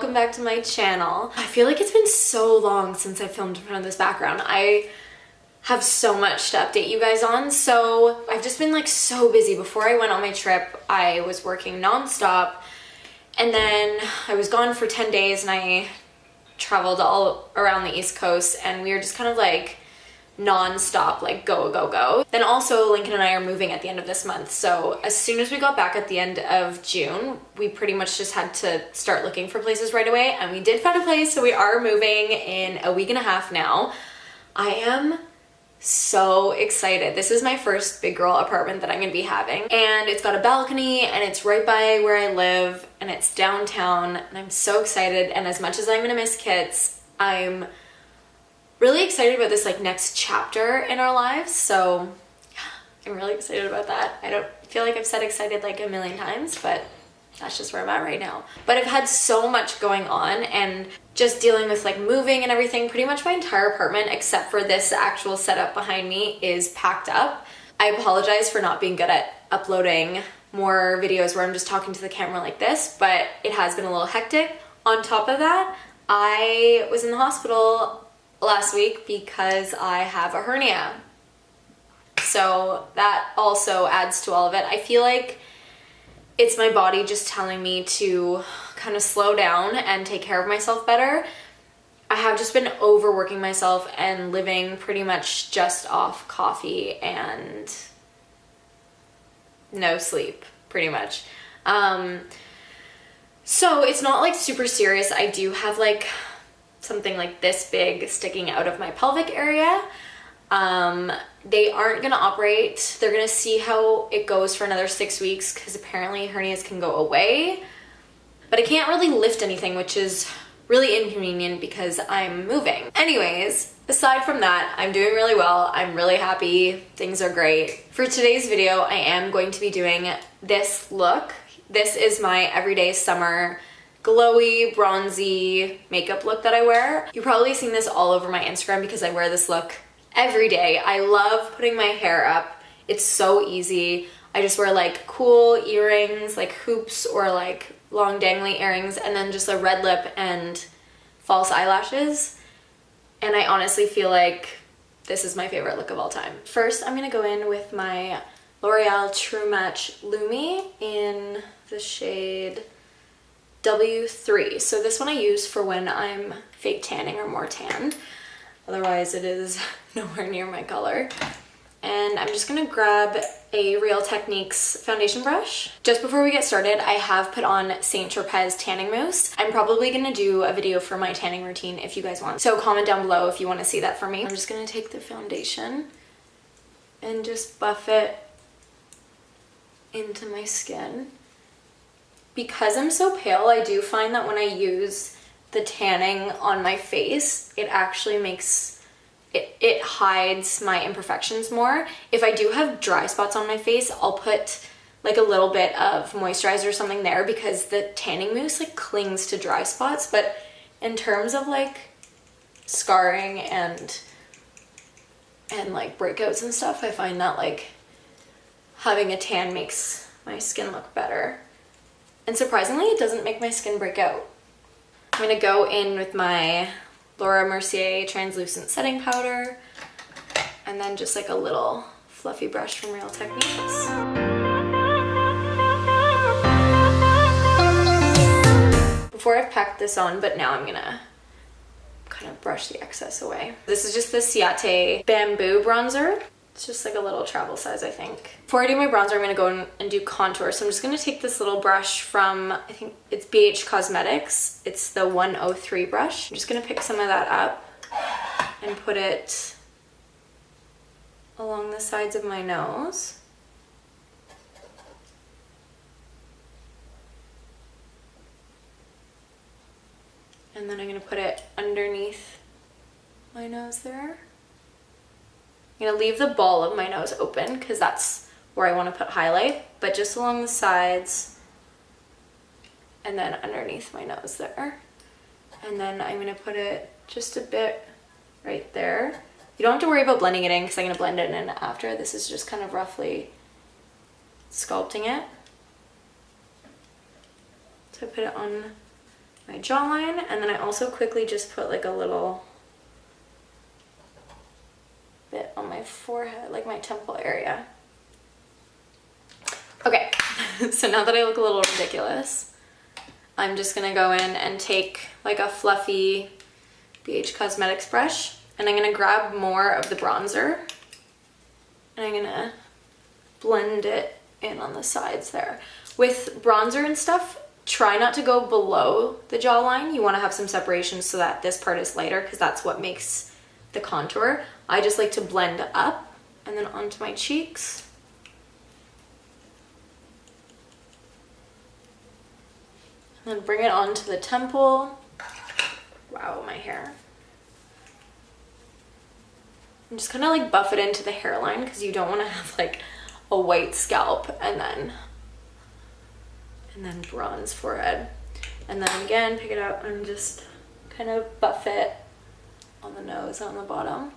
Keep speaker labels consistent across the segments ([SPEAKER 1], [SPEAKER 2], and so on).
[SPEAKER 1] welcome back to my channel. I feel like it's been so long since I filmed in front of this background. I have so much to update you guys on. So I've just been like so busy. Before I went on my trip, I was working nonstop, and then I was gone for 10 days and I traveled all around the East Coast, and we were just kind of like non-stop, like go. Then also Lincoln and I are moving at the end of this month, so as soon as we got back at the end of June, we pretty much just had to start looking for places right away, and we did find a place. So we are moving in a week and a half now. I am so excited. This is my first big girl apartment that I'm gonna be having, and it's got a balcony and it's right by where I live and it's downtown, and I'm so excited. And as much as I'm gonna miss Kits, I'm really excited about this like next chapter in our lives. So yeah, I'm really excited about that. I don't feel like I've said excited like a million times, but that's just where I'm at right now. But I've had so much going on and just dealing with like moving and everything. Pretty much my entire apartment, except for this actual setup behind me, is packed up. I apologize for not being good at uploading more videos where I'm just talking to the camera like this, but it has been a little hectic. On top of that, I was in the hospital last week because I have a hernia. So that also adds to all of it. I feel like it's my body just telling me to kind of slow down and take care of myself better. I have just been overworking myself and living pretty much just off coffee and no sleep, pretty much. So it's not like super serious. I do have like something like this big sticking out of my pelvic area. They aren't gonna operate. They're gonna see how it goes for another 6 weeks, because apparently hernias can go away. But I can't really lift anything, which is really inconvenient because I'm moving. Anyways, aside from that, I'm doing really well. I'm really happy. Things are great. For today's video, I am going to be doing this look. This is my everyday summer glowy, bronzy makeup look that I wear. You've probably seen this all over my Instagram because I wear this look every day. I love putting my hair up. It's so easy. I just wear like cool earrings, like hoops or like long dangly earrings, and then just a red lip and false eyelashes. And I honestly feel like this is my favorite look of all time. First, I'm gonna go in with my L'Oreal True Match Lumi in the shade W3. So this one I use for when I'm fake tanning or more tanned. Otherwise it is nowhere near my color. And I'm just gonna grab a Real Techniques foundation brush. Just before we get started, I have put on Saint Tropez tanning mousse. I'm probably gonna do a video for my tanning routine if you guys want. So comment down below if you wanna see that for me. I'm just gonna take the foundation and just buff it into my skin. Because I'm so pale, I do find that when I use the tanning on my face, it actually makes it hides my imperfections more. If I do have dry spots on my face, I'll put like a little bit of moisturizer or something there, because the tanning mousse like clings to dry spots. But in terms of like scarring and like breakouts and stuff, I find that like having a tan makes my skin look better. And surprisingly, it doesn't make my skin break out. I'm gonna go in with my Laura Mercier translucent setting powder, and then just like a little fluffy brush from Real Techniques. Before I've packed this on, but now I'm gonna kind of brush the excess away. This is just the Ciate Bamboo Bronzer. It's just like a little travel size, I think. Before I do my bronzer, I'm gonna go in and do contour. So I'm just gonna take this little brush from, I think it's BH Cosmetics. It's the 103 brush. I'm just gonna pick some of that up and put it along the sides of my nose. And then I'm gonna put it underneath my nose there. I'm gonna leave the ball of my nose open because that's where I want to put highlight, but just along the sides and then underneath my nose there. And then I'm gonna put it just a bit right there. You don't have to worry about blending it in because I'm gonna blend it in after. This is just kind of roughly sculpting it. So I put it on my jawline, and then I also quickly just put like a little bit on my forehead, like my temple area. Okay, so now that I look a little ridiculous, I'm just gonna go in and take like a fluffy BH Cosmetics brush, and I'm gonna grab more of the bronzer, and I'm gonna blend it in on the sides there. With bronzer and stuff, try not to go below the jawline. You wanna have some separation so that this part is lighter, because that's what makes the contour. I just like to blend up and then onto my cheeks. And then bring it onto the temple. Wow, my hair. And just kind of like buff it into the hairline, because you don't want to have like a white scalp and then bronze forehead. And then again, pick it up and just kind of buff it on the nose and on the bottom.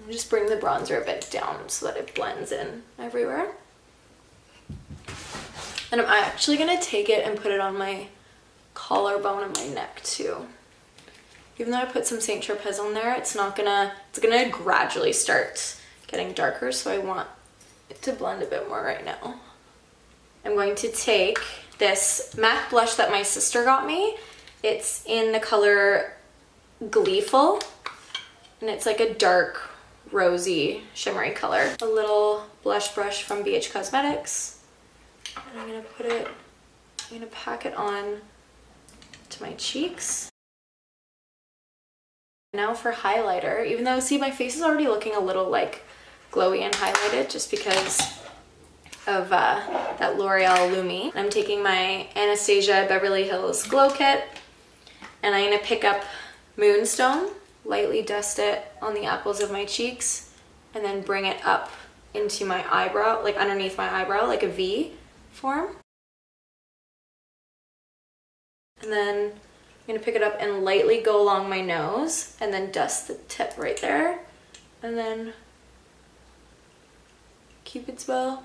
[SPEAKER 1] And just bring the bronzer a bit down so that it blends in everywhere. And I'm actually gonna take it and put it on my collarbone and my neck too. Even though I put some Saint Tropez on there, it's gonna gradually start getting darker, so I want it to blend a bit more right now. I'm going to take this MAC blush that my sister got me. It's in the color Gleeful, and it's like a dark, rosy, shimmery color. A little blush brush from BH Cosmetics. And I'm gonna pack it on to my cheeks. Now for highlighter, even though, see, my face is already looking a little like glowy and highlighted just because of that L'Oreal Lumi. I'm taking my Anastasia Beverly Hills Glow Kit, and I'm gonna pick up Moonstone, lightly dust it on the apples of my cheeks, and then bring it up into my eyebrow, like underneath my eyebrow, like a V form. And then I'm gonna pick it up and lightly go along my nose and then dust the tip right there. And then Cupid's bow.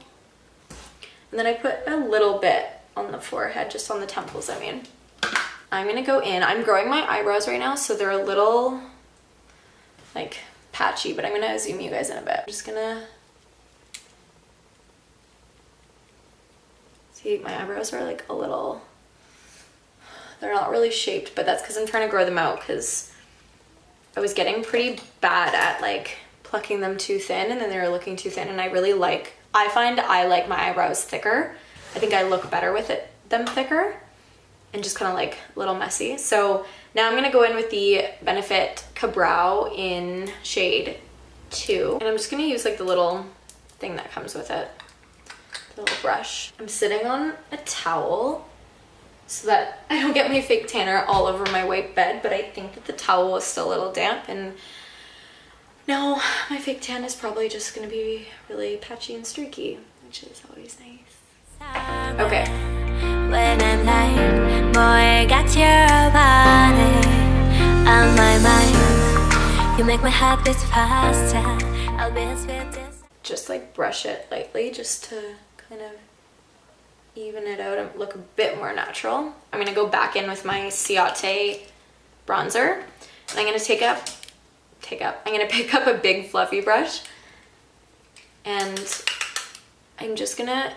[SPEAKER 1] And then I put a little bit on the forehead, just on the temples, I mean. I'm gonna go in, I'm growing my eyebrows right now, so they're a little like patchy, but I'm gonna zoom you guys in a bit. I'm just gonna, see, my eyebrows are like a little, they're not really shaped, but that's because I'm trying to grow them out, because I was getting pretty bad at like plucking them too thin, and then they were looking too thin, and I find I like my eyebrows thicker. I think I look better with them thicker and just kind of like a little messy. So now I'm gonna go in with the Benefit Ka-Brow in shade 2, and I'm just gonna use like the little thing that comes with it, the little brush. I'm sitting on a towel so that I don't get my fake tanner all over my white bed, but I think that the towel is still a little damp, and now my fake tan is probably just gonna be really patchy and streaky, which is always nice. Okay.
[SPEAKER 2] When I'm lying, boy, got your body on my mind. You make my heart beat faster. I'll be as with this.
[SPEAKER 1] Just like brush it lightly, just to kind of even it out and look a bit more natural. I'm gonna go back in with my Ciate bronzer, and I'm gonna I'm gonna pick up a big fluffy brush, and I'm just gonna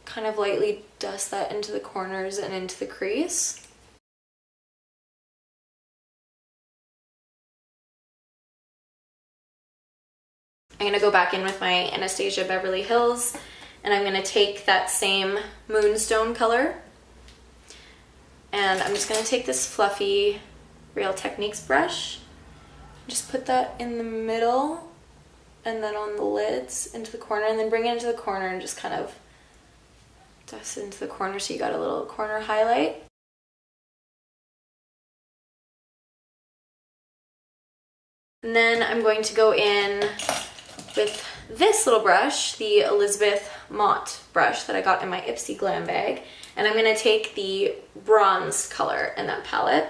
[SPEAKER 1] kind of lightly dust that into the corners and into the crease. I'm gonna go back in with my Anastasia Beverly Hills, and I'm gonna take that same Moonstone color, and I'm just gonna take this fluffy Real Techniques brush, just put that in the middle and then on the lids into the corner, and then bring it into the corner and just kind of dust it into the corner so you got a little corner highlight. And then I'm going to go in with this little brush, the Elizabeth Mott brush that I got in my Ipsy Glam bag, and I'm going to take the bronze color in that palette,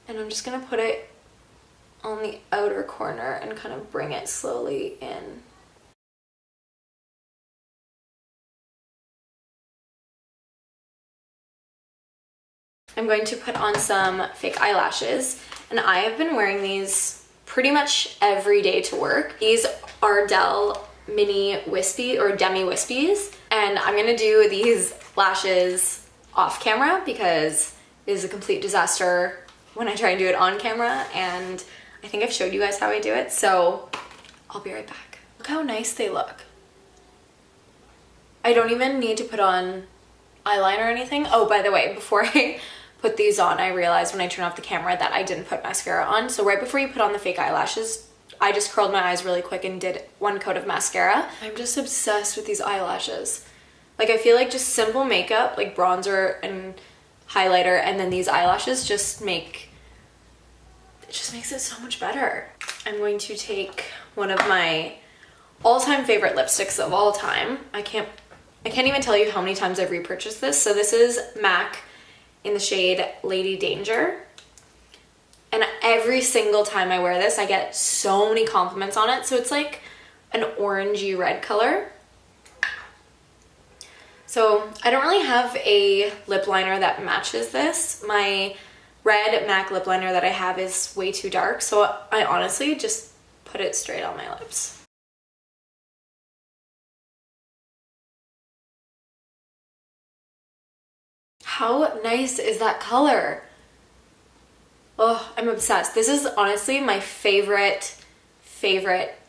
[SPEAKER 1] and I'm just going to put it on the outer corner and kind of bring it slowly in. I'm going to put on some fake eyelashes, and I have been wearing these pretty much every day to work. These are Dell Mini Wispy or Demi Wispies, and I'm gonna do these lashes off camera because it is a complete disaster when I try and do it on camera, and I think I've showed you guys how I do it, so I'll be right back. Look how nice they look. I don't even need to put on eyeliner or anything. Oh, by the way, before I put these on, I realized when I turned off the camera that I didn't put mascara on. So right before you put on the fake eyelashes, I just curled my eyes really quick and did one coat of mascara. I'm just obsessed with these eyelashes. Like, I feel like just simple makeup, like bronzer and highlighter, and then these eyelashes just makes it so much better. I'm going to take one of my all-time favorite lipsticks of all time. I can't even tell you how many times I've repurchased this. So this is MAC in the shade Lady Danger. And every single time I wear this, I get so many compliments on it. So it's like an orangey red color. So I don't really have a lip liner that matches this. My red MAC lip liner that I have is way too dark. So I honestly just put it straight on my lips. How nice is that color? Oh, I'm obsessed. This is honestly my favorite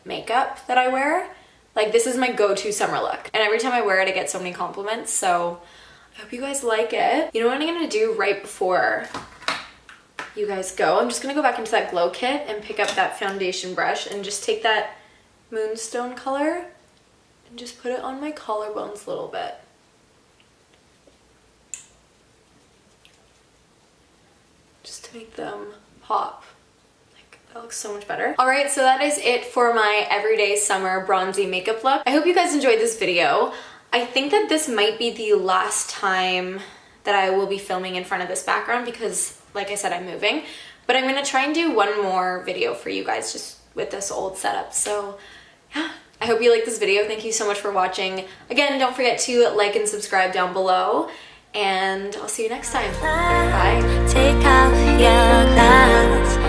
[SPEAKER 1] makeup that I wear. Like, this is my go-to summer look. And every time I wear it, I get so many compliments. So I hope you guys like it. You know what I'm gonna do right before you guys go? I'm just gonna go back into that glow kit and pick up that foundation brush and just take that moonstone color and just put it on my collarbones a little bit. Just to make them pop. Like, that looks so much better. All right, so that is it for my everyday summer bronzy makeup look. I hope you guys enjoyed this video. I think that this might be the last time that I will be filming in front of this background because, like I said, I'm moving. But I'm gonna try and do one more video for you guys just with this old setup. So yeah, I hope you like this video. Thank you so much for watching. Again, don't forget to like and subscribe down below. And I'll see you next time. Bye.
[SPEAKER 2] Take off your clothes.